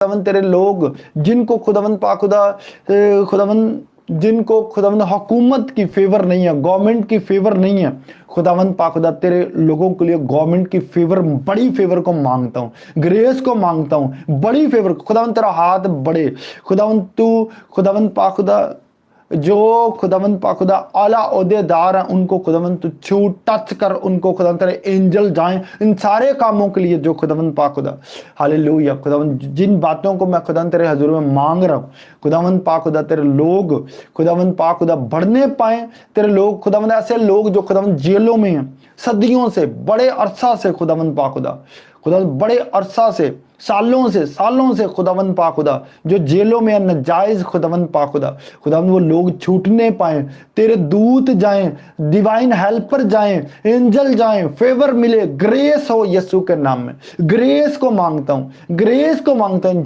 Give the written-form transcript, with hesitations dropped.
खुदावन तेरे लोग जिनको खुदावन पाक खुदा खुदावन जिनको खुदावन हुकूमत की फेवर नहीं है, गवर्नमेंट की फेवर नहीं है, खुदावन पाक खुदा तेरे लोगों के लिए गवर्नमेंट की फेवर, बड़ी फेवर को मांगता हूँ, ग्रेस को मांगता हूँ, बड़ी फेवर। खुदावन तेरा हाथ बढ़े, खुदावन तू खुदावन पाक खुदा जो खुदावन पाक खुदा आला ओहदेदार हैं उनको खुदावन तू छू टच कर, उनको खुदावन तेरे एंजल जाएं इन सारे कामों के लिए जो खुदावन पाक खुदा। हालेलुया। खुदावन जिन बातों को मैं खुदावन तेरे हजूर में मांग रहा हूँ, खुदावन पाक खुदा तेरे लोग खुदावन पाक खुदा बढ़ने पाए, तेरे लोग खुदावन ऐसे लोग जो खुदावन जेलों में हैं सदियों से, बड़े अरसा से, खुदावन पाक खुदा बड़े अरसा से, सालों से खुदावन पाक खुदा जो जेलों में नजायज खुदावन पाक खुदावन वो लोग छूटने पाए, तेरे दूत जाएं, डिवाइन हेल्पर जाएं, एंजल जाएं, फेवर मिले, ग्रेस हो यीशु के नाम में। ग्रेस को मांगता हूं, ग्रेस को मांगता हूं।